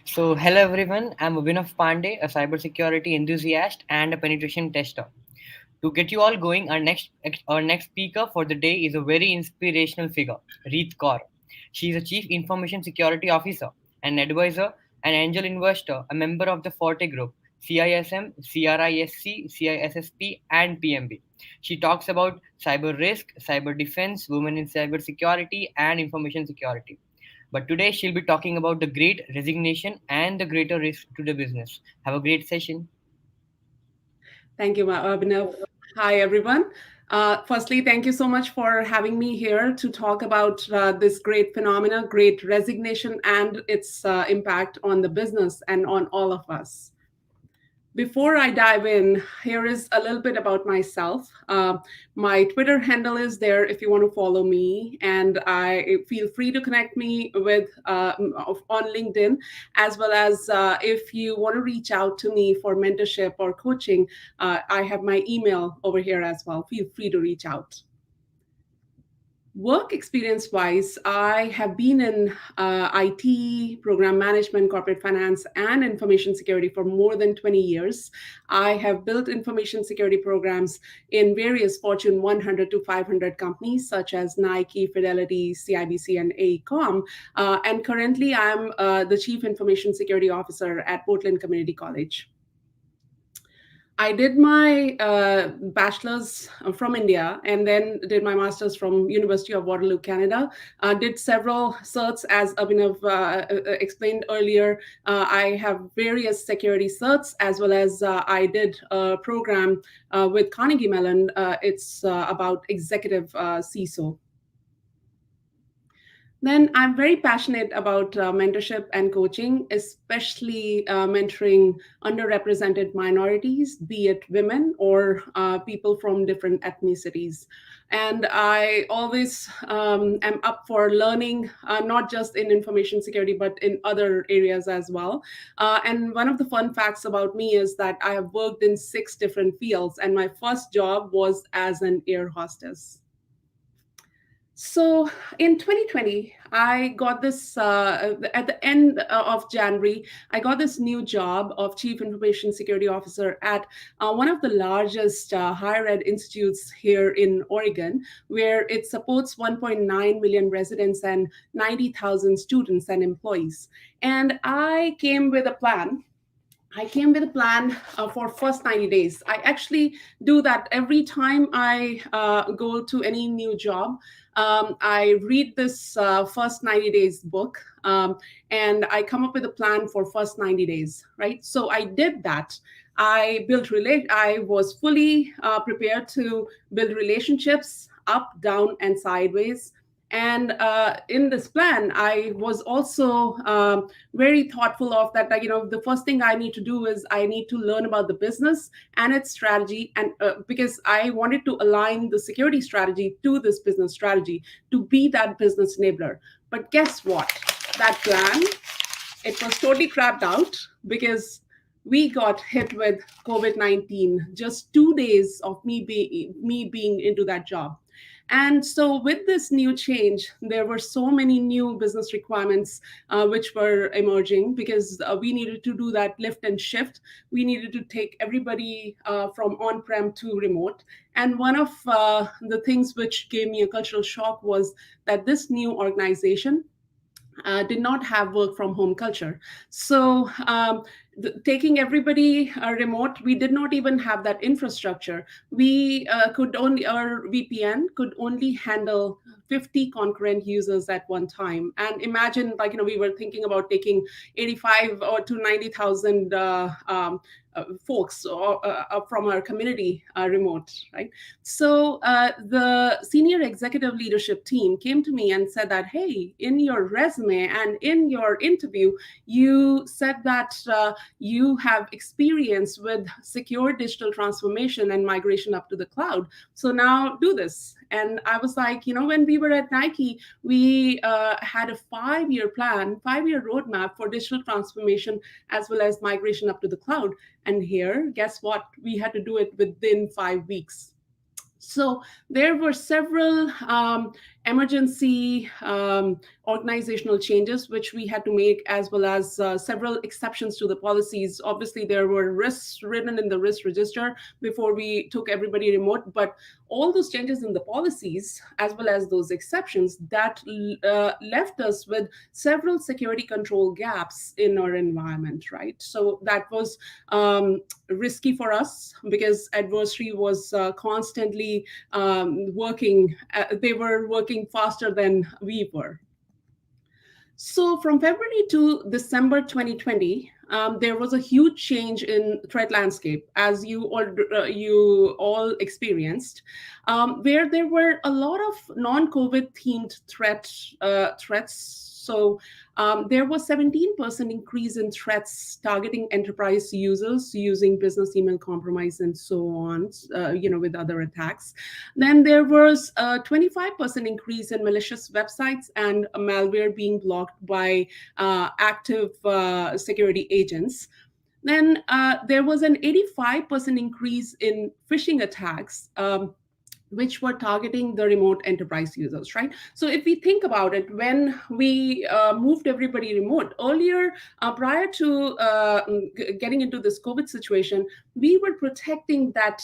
Hello everyone. I'm Abhinav Pandey, a cybersecurity enthusiast and a penetration tester. To get you all going, our next speaker for the day is a very inspirational figure, Reet Kaur. She is a chief information security officer, an advisor, an angel investor, a member of the Forte Group, CISM, CRISC, CISSP, and PMB. She talks about cyber risk, cyber defense, women in cybersecurity, and information security. But today she'll be talking about the great resignation and the greater risk to the business. Have a great session. Thank you, Abhinav. Hi, everyone. Firstly, thank you so much for having me here to talk about this great phenomena, great resignation, and its impact on the business and on all of us. Before I dive in, here is a little bit about myself. My Twitter handle is there if you want to follow me, and I feel free to connect me with on LinkedIn, as well as if you want to reach out to me for mentorship or coaching. I have my email over here as well. Feel free to reach out. Work experience wise, I have been in IT, program management, corporate finance, and information security for more than 20 years. I have built information security programs in various Fortune 100 to 500 companies such as Nike, Fidelity, CIBC, and AECOM. And currently, I'm the Chief Information Security Officer at Portland Community College. I did my bachelor's from India and then did my master's from University of Waterloo, Canada. Did several certs as Abhinav explained earlier. I have various security certs as well as I did a program with Carnegie Mellon. It's about executive CISO. Then I'm very passionate about mentorship and coaching, especially mentoring underrepresented minorities, be it women or people from different ethnicities. And I always am up for learning, not just in information security, but in other areas as well. And one of the fun facts about me is that I have worked in 6 different fields, and my first job was as an air hostess. So in 2020, I got this at the end of January. I got this new job of Chief Information Security Officer at one of the largest higher ed institutes here in Oregon, where it supports 1.9 million residents and 90,000 students and employees. And I came with a plan for first 90 days. I actually do that every time I go to any new job. I read this first 90 days book, and I come up with a plan for first 90 days, right? So I did that. I was fully prepared to build relationships up, down, and sideways. And in this plan, I was also very thoughtful of that. Like, the first thing I need to do is I need to learn about the business and its strategy, and because I wanted to align the security strategy to this business strategy to be that business enabler. But guess what? That plan, it was totally crapped out because we got hit with COVID-19 just 2 days of me being into that job. And so, with this new change, there were so many new business requirements which were emerging because we needed to do that lift and shift. We needed to take everybody from on prem to remote. And one of the things which gave me a cultural shock was that this new organization did not have work from home culture. So, taking everybody remote, we did not even have that infrastructure. We could only, our VPN could only handle 50 concurrent users at one time. And imagine, like, we were thinking about taking 85 or to 90,000 folks from our community remote, right? So the senior executive leadership team came to me and said that, hey, in your resume and in your interview, you said that you have experience with secure digital transformation and migration up to the cloud. So now do this. And I was like, when we were at Nike, we had a 5-year plan, 5-year roadmap for digital transformation as well as migration up to the cloud. And here, guess what? We had to do it within 5 weeks. So there were several emergency organizational changes which we had to make, as well as several exceptions to the policies. Obviously, there were risks written in the risk register before we took everybody remote, but all those changes in the policies, as well as those exceptions, that left us with several security control gaps in our environment, right? So that was risky for us because adversary was constantly working. They were working faster than we were. So from February to December 2020, there was a huge change in threat landscape, as you all experienced, where there were a lot of non-COVID themed threats. So there was 17% increase in threats targeting enterprise users using business email compromise and so on, with other attacks. Then there was a 25% increase in malicious websites and malware being blocked by active security agents. Then there was an 85% increase in phishing attacks. Which were targeting the remote enterprise users, right? So if we think about it, when we moved everybody remote earlier, prior to getting into this COVID situation, we were protecting that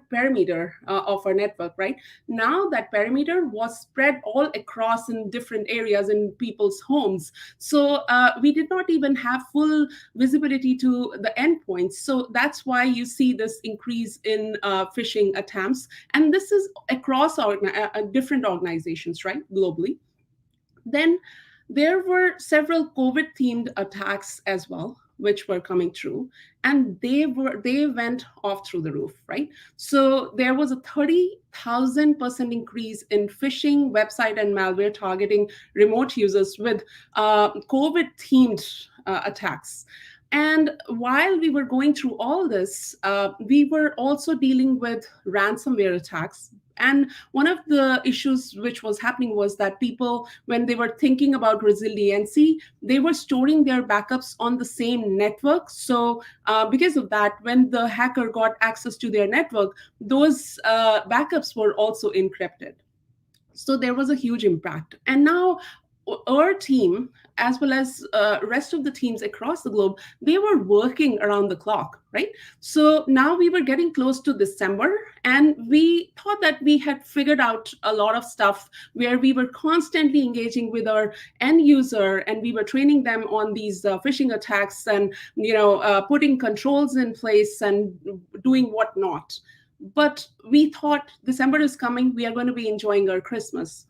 perimeter of our network, right? Now that perimeter was spread all across in different areas in people's homes. So we did not even have full visibility to the endpoints. So that's why you see this increase in phishing attempts. And this is across our different organizations, right, globally. Then there were several COVID themed attacks as well, which were coming through, and they went off through the roof, right? So there was a 30,000% increase in phishing website and malware targeting remote users with COVID themed attacks. And while we were going through all this, we were also dealing with ransomware attacks. And one of the issues which was happening was that people, when they were thinking about resiliency, they were storing their backups on the same network. So, because of that, when the hacker got access to their network, those backups were also encrypted. So there was a huge impact. And now our team, as well as rest of the teams across the globe, they were working around the clock, right? So now we were getting close to December, and we thought that we had figured out a lot of stuff where we were constantly engaging with our end user, and we were training them on these phishing attacks, and putting controls in place and doing whatnot. But we thought December is coming, we are going to be enjoying our Christmas.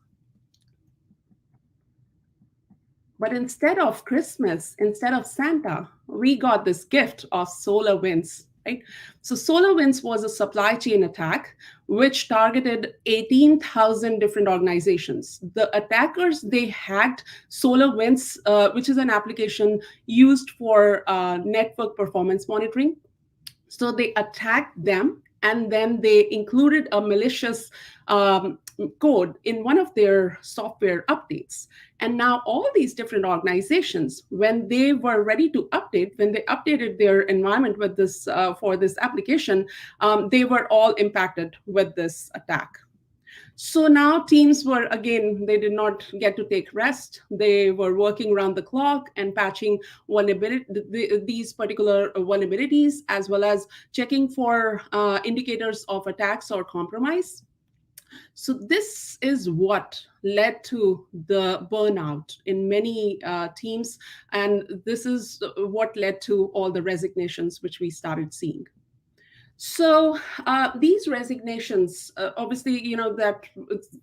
But instead of Christmas, instead of Santa, we got this gift of SolarWinds, right? So SolarWinds was a supply chain attack which targeted 18,000 different organizations. The attackers, they hacked SolarWinds, which is an application used for network performance monitoring. So they attacked them, and then they included a malicious code in one of their software updates. And now all these different organizations, when they were ready to update, when they updated their environment with this for this application, they were all impacted with this attack. So now teams were, again, they did not get to take rest. They were working around the clock and patching these particular vulnerabilities, as well as checking for indicators of attacks or compromise. So this is what led to the burnout in many teams, and this is what led to all the resignations which we started seeing. So these resignations, obviously, that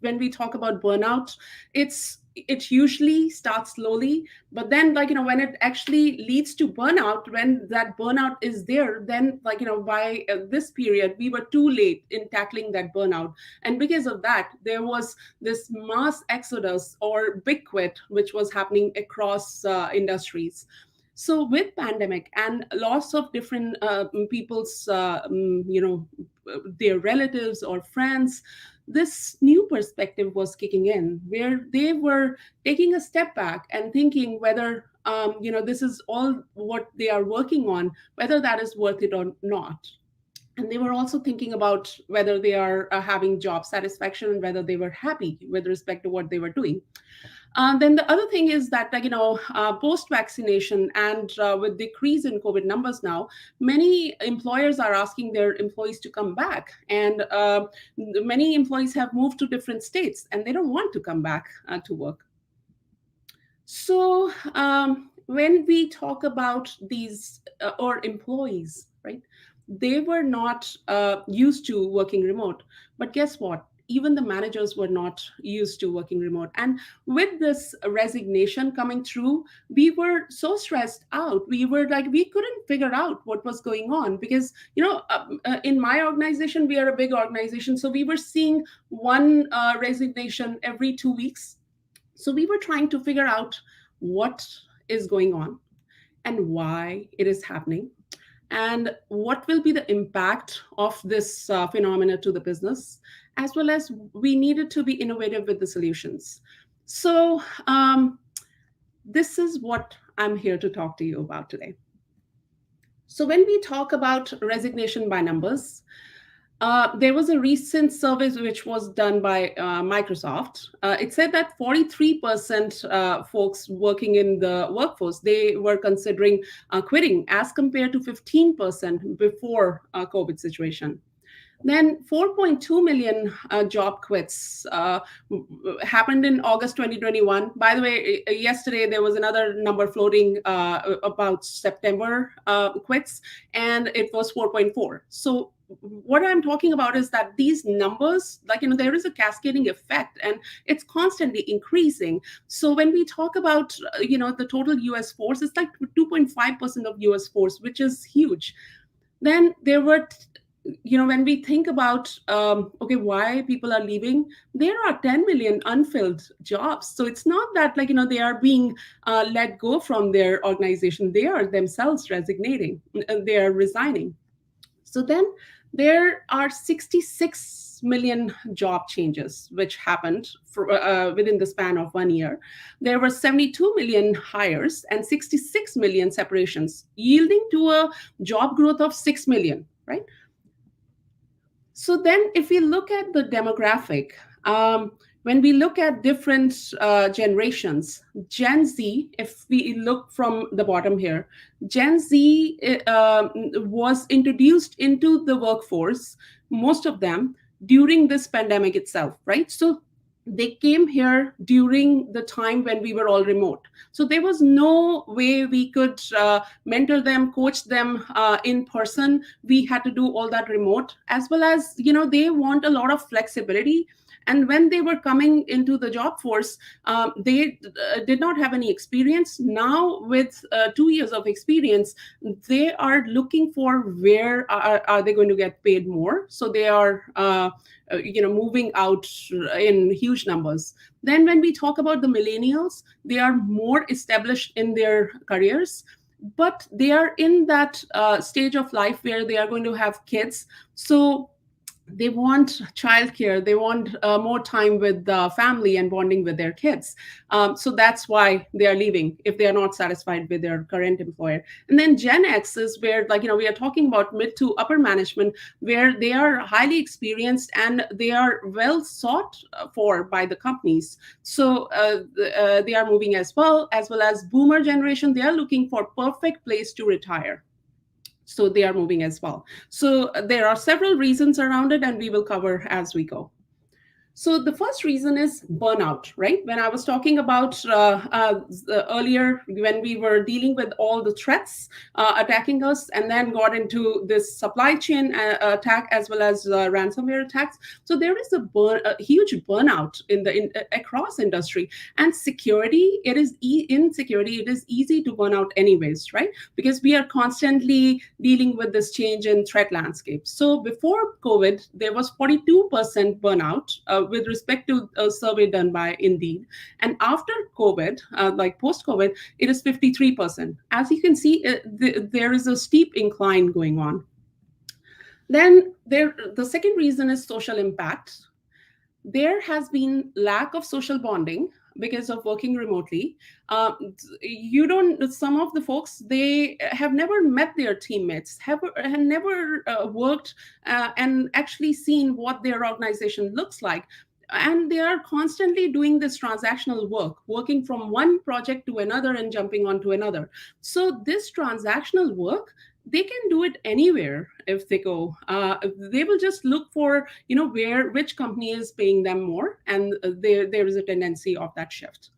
when we talk about burnout, it usually starts slowly, but then, when it actually leads to burnout, when that burnout is there, then, by this period, we were too late in tackling that burnout. And because of that, there was this mass exodus or big quit, which was happening across industries. So with pandemic and loss of different people's their relatives or friends, this new perspective was kicking in, where they were taking a step back and thinking whether this is all what they are working on, whether that is worth it or not. And they were also thinking about whether they are having job satisfaction and whether they were happy with respect to what they were doing. Then the other thing is that, like, post vaccination and with decrease in COVID numbers now, many employers are asking their employees to come back, and many employees have moved to different states and they don't want to come back to work. So when we talk about these or employees, right? They were not used to working remote, but guess what? Even the managers were not used to working remote. And with this resignation coming through, we were so stressed out. We were like, we couldn't figure out what was going on because, in my organization, we are a big organization. So we were seeing one resignation every 2 weeks. So we were trying to figure out what is going on and why it is happening, and what will be the impact of this phenomena to the business, as well as we needed to be innovative with the solutions. So, this is what I'm here to talk to you about today. So, when we talk about resignation by numbers, there was a recent survey which was done by Microsoft. It said that 43% folks working in the workforce, they were considering quitting, as compared to 15% before COVID situation. Then 4.2 million job quits happened in August 2021. By the way, yesterday there was another number floating about September quits, and it was 4.4. So what I'm talking about is that these numbers, like, there is a cascading effect and it's constantly increasing. So when we talk about, the total US force, it's like 2.5% of US force, which is huge. Then there were, when we think about, okay, why people are leaving, there are 10 million unfilled jobs. So it's not that, like, they are being let go from their organization. They are themselves resignating, they are resigning. So then there are 66 million job changes which happened within the span of 1 year. There were 72 million hires and 66 million separations, yielding to a job growth of 6 million, right? So then, if we look at the demographic, when we look at different generations, Gen Z, if we look from the bottom here, Gen Z was introduced into the workforce, most of them, during this pandemic itself, right? So they came here during the time when we were all remote. So there was no way we could mentor them, coach them in person. We had to do all that remote, as well as, they want a lot of flexibility. And when they were coming into the job force, they did not have any experience. Now, with 2 years of experience, they are looking for where are they going to get paid more. So they are moving out in huge numbers. Then when we talk about the millennials, they are more established in their careers, but they are in that stage of life where they are going to have kids. So they want childcare, they want more time with the family and bonding with their kids. So that's why they are leaving if they are not satisfied with their current employer. And then Gen X is where, like, we are talking about mid to upper management, where they are highly experienced and they are well sought for by the companies. So they are moving as well as boomer generation. They are looking for perfect place to retire, so they are moving as well. So there are several reasons around it, and we will cover as we go. So the first reason is burnout, right? When I was talking about earlier, when we were dealing with all the threats attacking us, and then got into this supply chain attack as well as ransomware attacks. So there is a huge burnout across industry. And security, in security, it is easy to burn out anyways, right? Because we are constantly dealing with this change in threat landscape. So before COVID, there was 42% burnout with respect to a survey done by Indeed. And after COVID, like post-COVID, it is 53%. As you can see, there is a steep incline going on. Then the second reason is social impact. There has been lack of social bonding because of working remotely. You don't, some of the folks, they have never met their teammates, have never worked and actually seen what their organization looks like. And they are constantly doing this transactional work, working from one project to another and jumping onto another. So this transactional work, they can do it anywhere. If they go, they will just look for, where, which company is paying them more, and there is a tendency of that shift.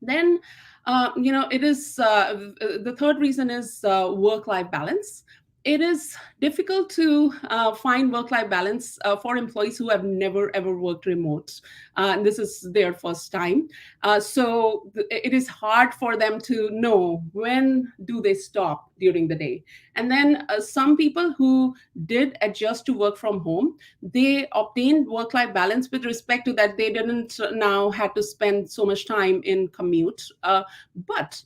Then it is the third reason is work life balance. It is difficult to find work life balance for employees who have never ever worked remote, and this is their first time. It is hard for them to know when do they stop during the day. And then some people who did adjust to work from home, they obtained work life balance with respect to that they didn't now had to spend so much time in commute. But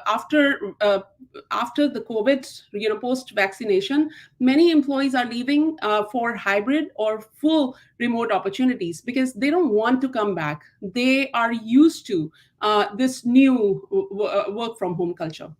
after the COVID, post vaccination, many employees are leaving for hybrid or full remote opportunities because they don't want to come back. They are used to this new work from home culture.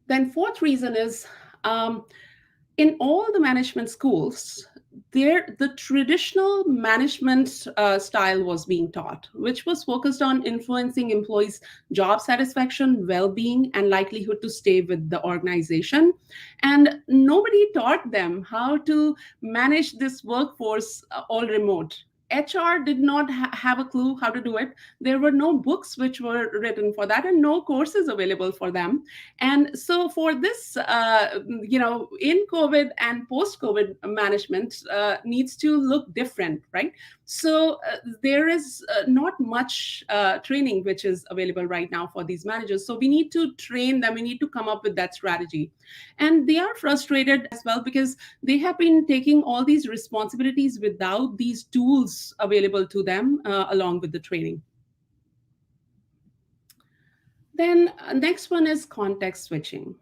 Then fourth reason is, in all the management schools, the traditional management style was being taught, which was focused on influencing employees' job satisfaction, well-being, and likelihood to stay with the organization. And nobody taught them how to manage this workforce all remote. HR did not have a clue how to do it. There were no books which were written for that, and no courses available for them. And so, for this, in COVID and post COVID management needs to look different, right? So, there is not much training which is available right now for these managers. So, we need to train them, we need to come up with that strategy. And they are frustrated as well because they have been taking all these responsibilities without these tools available to them along with the training. Then next one is context switching.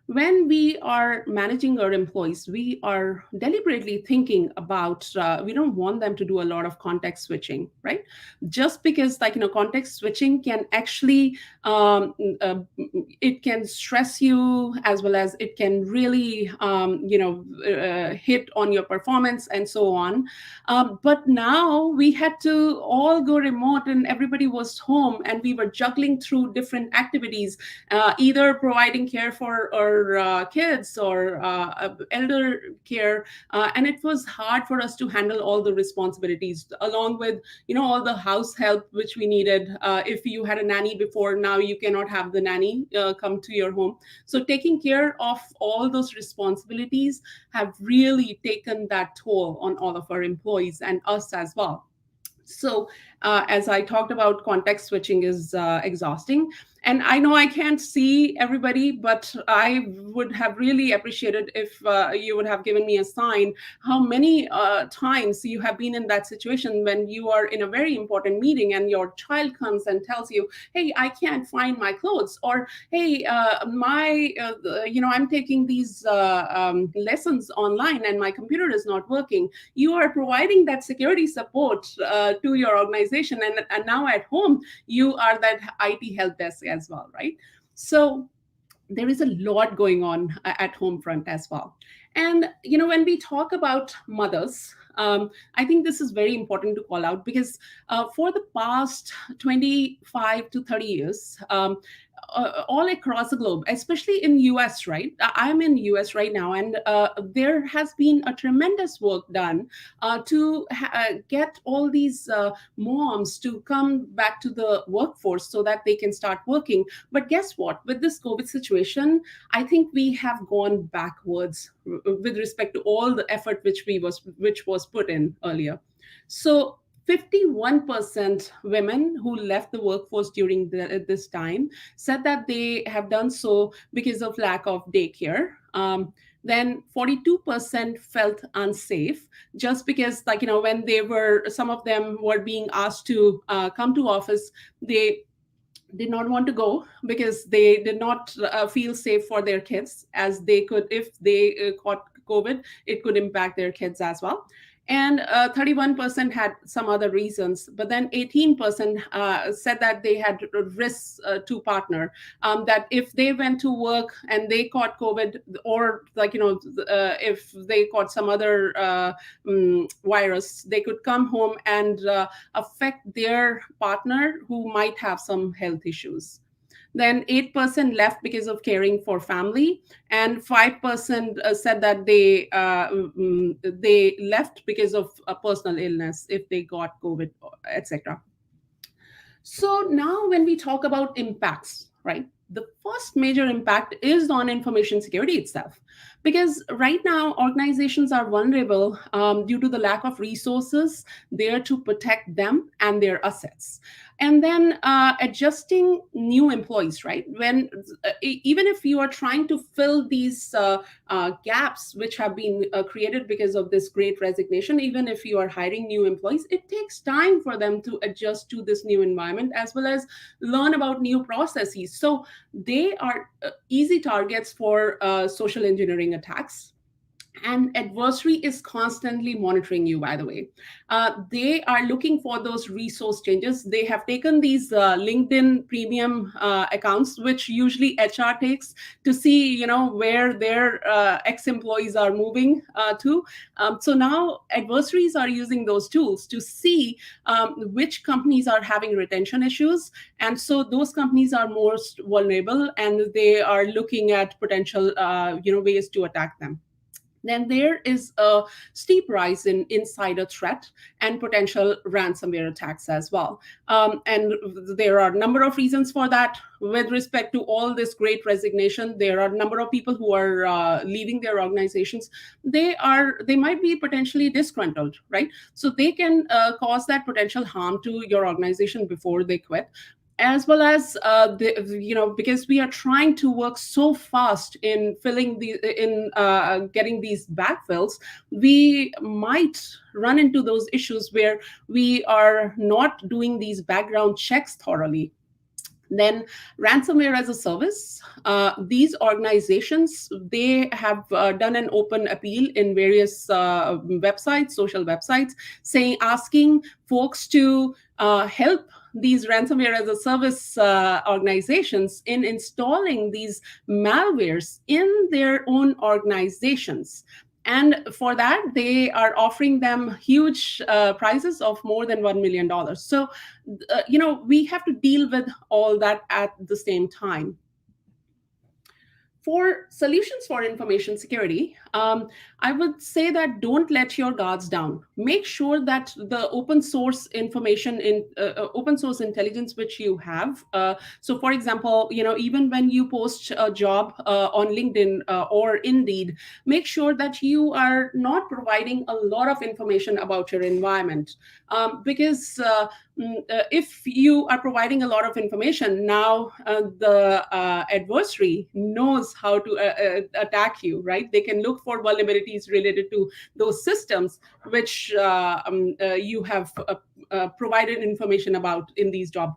When we are managing our employees, we are deliberately thinking about, we don't want them to do a lot of context switching, right? Just because, context switching can actually, it can stress you, as well as it can really, hit on your performance and so on. But now we had to all go remote and everybody was home and we were juggling through different activities, either providing care for our kids or elder care. And it was hard for us to handle all the responsibilities along with, all the house help which we needed. If you had a nanny before, now you cannot have the nanny come to your home. So taking care of all those responsibilities have really taken that toll on all of our employees and us as well. So, as I talked about, context switching is exhausting. And I know I can't see everybody, but I would have really appreciated if you would have given me a sign how many times you have been in that situation when you are in a very important meeting and your child comes and tells you, hey, I can't find my clothes, or hey, I'm taking these lessons online and my computer is not working. You are providing that security support to your organization, and now at home you are that IT help desk as well, right? So there is a lot going on at home front as well. And when we talk about mothers, I think this is very important to call out because for the past 25 to 30 years, all across the globe, especially in US, right? I'm in US right now, and there has been a tremendous work done to get all these moms to come back to the workforce so that they can start working. But guess what? With this COVID situation, I think we have gone backwards with respect to all the effort which was put in earlier. So 51% women who left the workforce during this time said that they have done so because of lack of daycare. Then 42% felt unsafe just because, when some of them were being asked to come to office, they did not want to go because they did not feel safe for their kids, as they could, if they caught COVID, it could impact their kids as well. and 31% had some other reasons. But then 18% said that they had risks to partner, that if they went to work and they caught COVID, or like, if they caught some other virus, they could come home and affect their partner who might have some health issues. Then 8% left because of caring for family, and 5% said that they left because of a personal illness if they got COVID, etc. So now when we talk about impacts, right? The first major impact is on information security itself. Because right now, organizations are vulnerable due to the lack of resources there to protect them and their assets. And then adjusting new employees, right? Even if you are trying to fill these gaps which have been created because of this great resignation, even if you are hiring new employees, it takes time for them to adjust to this new environment as well as learn about new processes. So they are easy targets for social engineering attacks. And adversary is constantly monitoring you, by the way. They are looking for those resource changes. They have taken these LinkedIn premium accounts, which usually HR takes, to see where their ex-employees are moving to. So now adversaries are using those tools to see which companies are having retention issues, and so those companies are most vulnerable, and they are looking at potential ways to attack them. Then there is a steep rise in insider threat and potential ransomware attacks as well. And there are a number of reasons for that. With respect to all this great resignation, there are a number of people who are leaving their organizations. They might be potentially disgruntled, right? So they can cause that potential harm to your organization before they quit, as well as because we are trying to work so fast in getting these backfills, we might run into those issues where we are not doing these background checks thoroughly. Then ransomware as a service, these organizations, they have done an open appeal in various websites, social websites, asking folks to help these ransomware as a service organizations in installing these malwares in their own organizations. And for that, they are offering them huge prizes of more than $1 million. So, we have to deal with all that at the same time. For solutions for information security, I would say that don't let your guards down. Make sure that the open source information in open source intelligence which you have. So, for example, even when you post a job on LinkedIn or Indeed, make sure that you are not providing a lot of information about your environment, because if you are providing a lot of information, now the adversary knows how to attack you, right? They can look for vulnerabilities related to those systems which you have provided information about in these job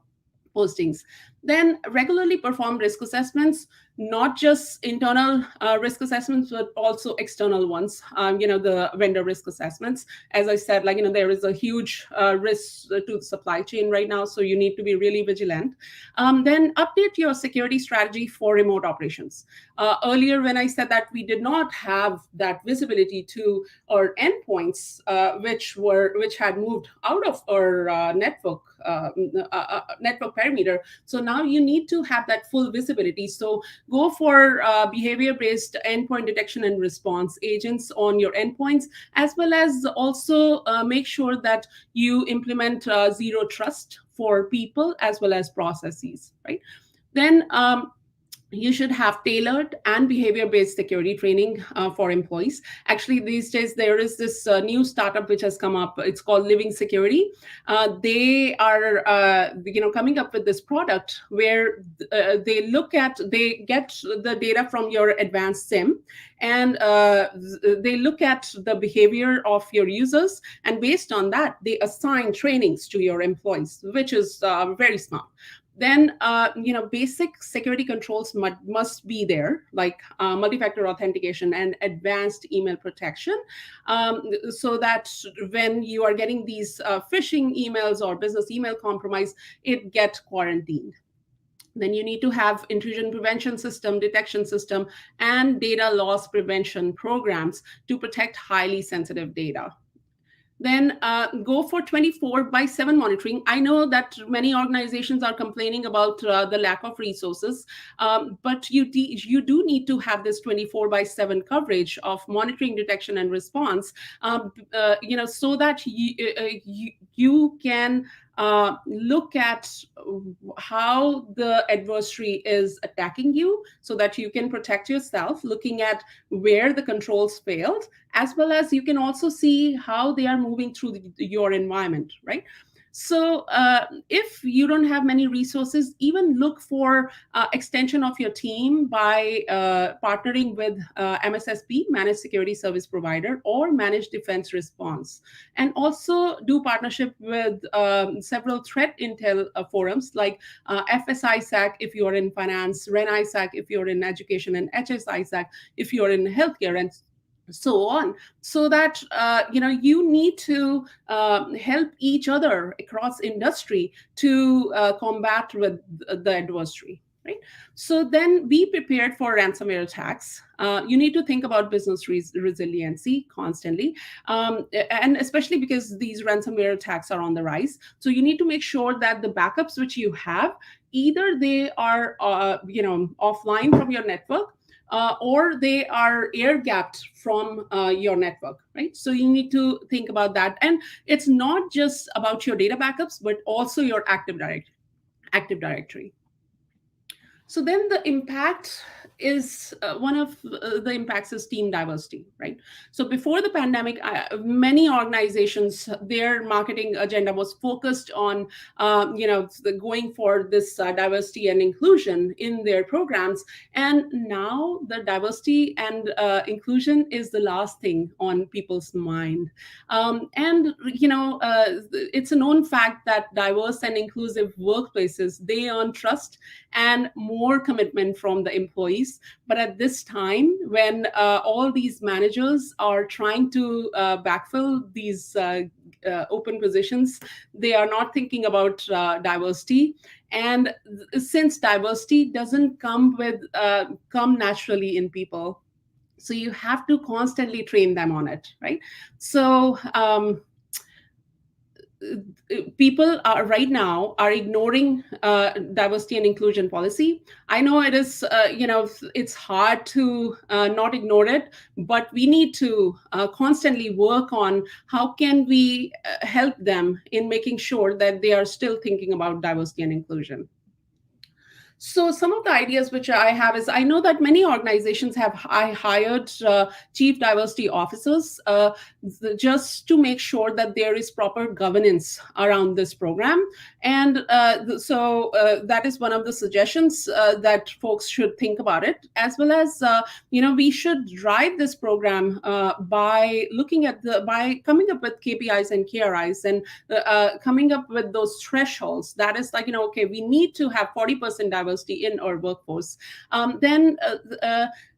postings. Then regularly perform risk assessments, not just internal risk assessments, but also external ones, the vendor risk assessments. As I said, there is a huge risk to the supply chain right now, so you need to be really vigilant. Then update your security strategy for remote operations. Earlier, when I said that we did not have that visibility to our endpoints, which had moved out of our network perimeter. So now you need to have that full visibility. So go for behavior-based endpoint detection and response agents on your endpoints, as well as also make sure that you implement zero trust for people as well as processes, right? Then you should have tailored and behavior-based security training for employees. Actually, these days, there is this new startup which has come up. It's called Living Security. They are, coming up with this product where they get the data from your advanced SIM, and they look at the behavior of your users, and based on that, they assign trainings to your employees, which is very smart. Then basic security controls must be there, like multi-factor authentication and advanced email protection, so that when you are getting these phishing emails or business email compromise, it get quarantined. Then you need to have intrusion prevention system, detection system, and data loss prevention programs to protect highly sensitive data. Then go for 24/7 monitoring. I know that many organizations are complaining about the lack of resources, but you do need to have this 24/7 coverage of monitoring, detection, and response, so that you can look at how the adversary is attacking you, so that you can protect yourself, looking at where the controls failed, as well as you can also see how they are moving through your environment, right? So if you don't have many resources, even look for extension of your team by partnering with MSSP, Managed Security Service Provider, or Managed Defense Response. And also do partnership with several threat intel forums like FSISAC if you're in finance, RENISAC if you're in education, and HSISAC if you're in healthcare, and so on, so that you need to help each other across industry to combat with the adversary, right? So then be prepared for ransomware attacks. You need to think about business resiliency constantly, and especially because these ransomware attacks are on the rise. So you need to make sure that the backups which you have, either they are offline from your network, or they are air gapped from your network, right? So you need to think about that. And it's not just about your data backups, but also your Active Directory. So then the impact is one of the impacts is team diversity, right? So before the pandemic, many organizations, their marketing agenda was focused on going for this diversity and inclusion in their programs. And now the diversity and inclusion is the last thing on people's mind. It's a known fact that diverse and inclusive workplaces, they earn trust and more commitment from the employees. But at this time, when all these managers are trying to backfill these open positions, they are not thinking about diversity. And since diversity doesn't come naturally in people, so you have to constantly train them on it, right? So people are right now are ignoring diversity and inclusion policy. I know it is it's hard to not ignore it, but we need to constantly work on how can we help them in making sure that they are still thinking about diversity and inclusion. So some of the ideas which I have is, I know that many organizations have hired chief diversity officers just to make sure that there is proper governance around this program. And that is one of the suggestions that folks should think about it, as well as, we should drive this program by coming up with KPIs and KRIs, and coming up with those thresholds. That is like, okay, we need to have 40% diversity in our workforce. Then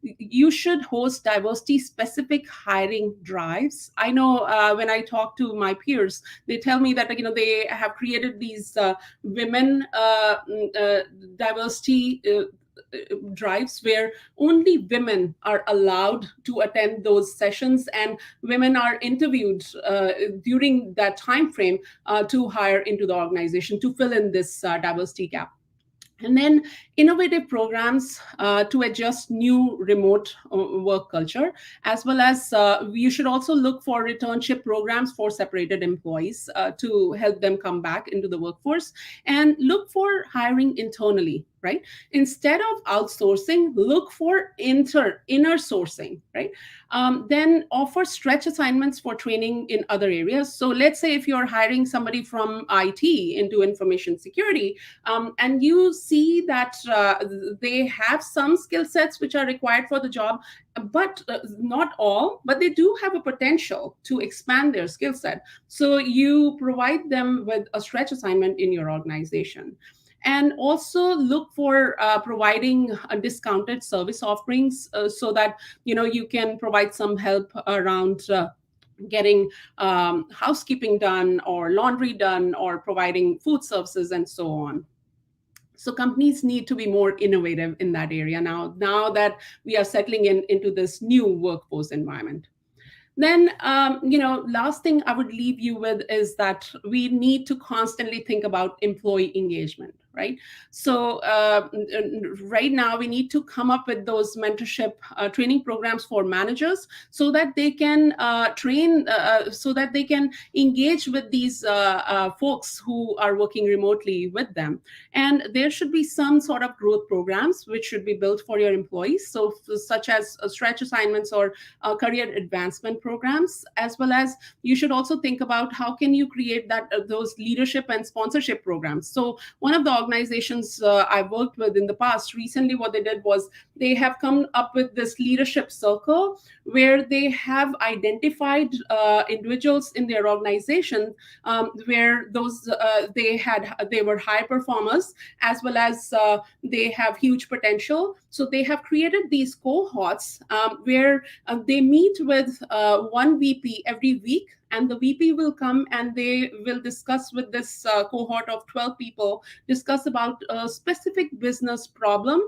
you should host diversity specific hiring drives. I know when I talk to my peers, they tell me that they have created these women diversity drives where only women are allowed to attend those sessions, and women are interviewed during that time frame to hire into the organization to fill in this diversity gap. And then innovative programs to adjust new remote work culture, as well as you should also look for returnship programs for separated employees to help them come back into the workforce, and look for hiring internally, right? Instead of outsourcing, look for inner sourcing, right? Then offer stretch assignments for training in other areas. So let's say if you're hiring somebody from IT into information security, and you see that they have some skill sets which are required for the job, but not all, but they do have a potential to expand their skill set. So you provide them with a stretch assignment in your organization. and also look for providing discounted service offerings, so that you can provide some help around getting housekeeping done or laundry done or providing food services and so on. So companies need to be more innovative in that area now that we are settling into this new workforce environment. Then last thing I would leave you with is that we need to constantly think about employee engagement, right? So right now we need to come up with those mentorship training programs for managers, so that they can train so that they can engage with these folks who are working remotely with them. And there should be some sort of growth programs which should be built for your employees, so such as stretch assignments or career advancement programs, as well as you should also think about how can you create that those leadership and sponsorship programs. So one of the organizations I've worked with in the past, recently what they did was they have come up with this leadership circle where they have identified individuals in their organization, where those they were high performers, as well as they have huge potential. So they have created these cohorts where they meet with one VP every week, and the VP will come and they will discuss with this cohort of 12 people, discuss about a specific business problem.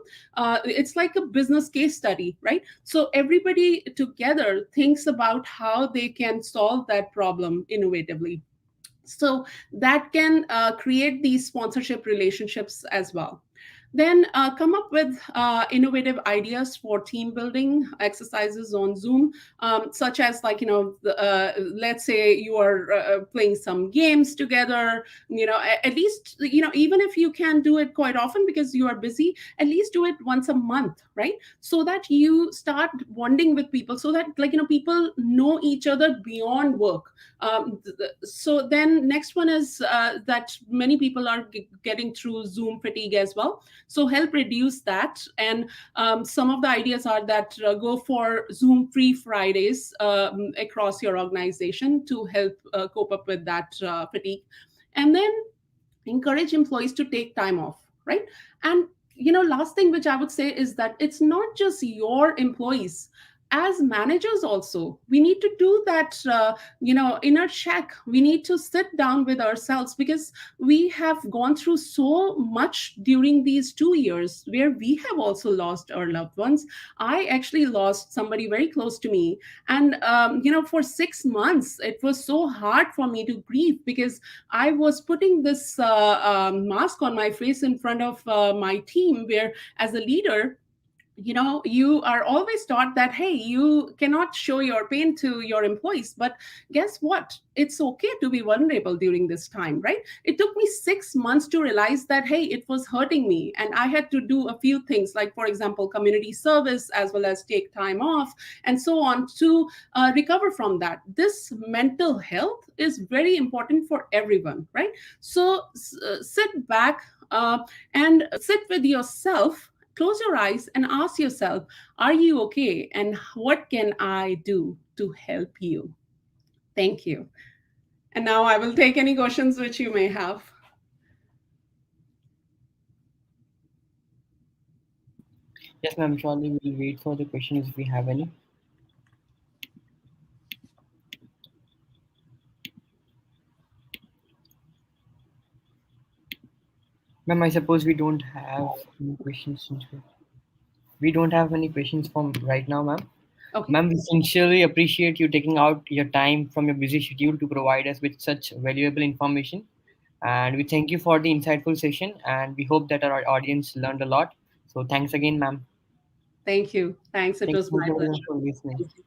It's like a business case study, right? So everybody together thinks about how they can solve that problem innovatively. So that can create these sponsorship relationships as well. Then come up with innovative ideas for team building exercises on Zoom, such as, like, let's say you are playing some games together. At least, even if you can do it quite often because you are busy, at least do it once a month, right? So that you start bonding with people, so that, like, people know each other beyond work. So then next one is that many people are getting through Zoom fatigue as well, so help reduce that. And some of the ideas are that go for Zoom free Fridays across your organization to help cope up with that fatigue. And then encourage employees to take time off, right? And last thing which I would say is that it's not just your employees. As managers also, we need to do that inner check. We need to sit down with ourselves, because we have gone through so much during these 2 years where we have also lost our loved ones. I actually lost somebody very close to me, and for 6 months it was so hard for me to grieve, because I was putting this mask on my face in front of my team, where as a leader, you are always taught that, hey, you cannot show your pain to your employees. But guess what, it's okay to be vulnerable during this time, right? It took me 6 months to realize that, hey, it was hurting me, and I had to do a few things, like, for example, community service, as well as take time off and so on, to recover from that. This mental health is very important for everyone, right? So sit back and sit with yourself. Close your eyes and ask yourself, are you okay? And what can I do to help you? Thank you. And now I will take any questions which you may have. Yes, ma'am. Surely we'll wait for the questions if we have any. Ma'am, I suppose we don't have any questions since we don't have any questions from right now, ma'am. Okay. Ma'am, we sincerely appreciate you taking out your time from your busy schedule to provide us with such valuable information. And we thank you for the insightful session, and we hope that our audience learned a lot. So thanks again, ma'am. Thank you. Thanks. It Thank was you my everyone pleasure. for listening. Thank you.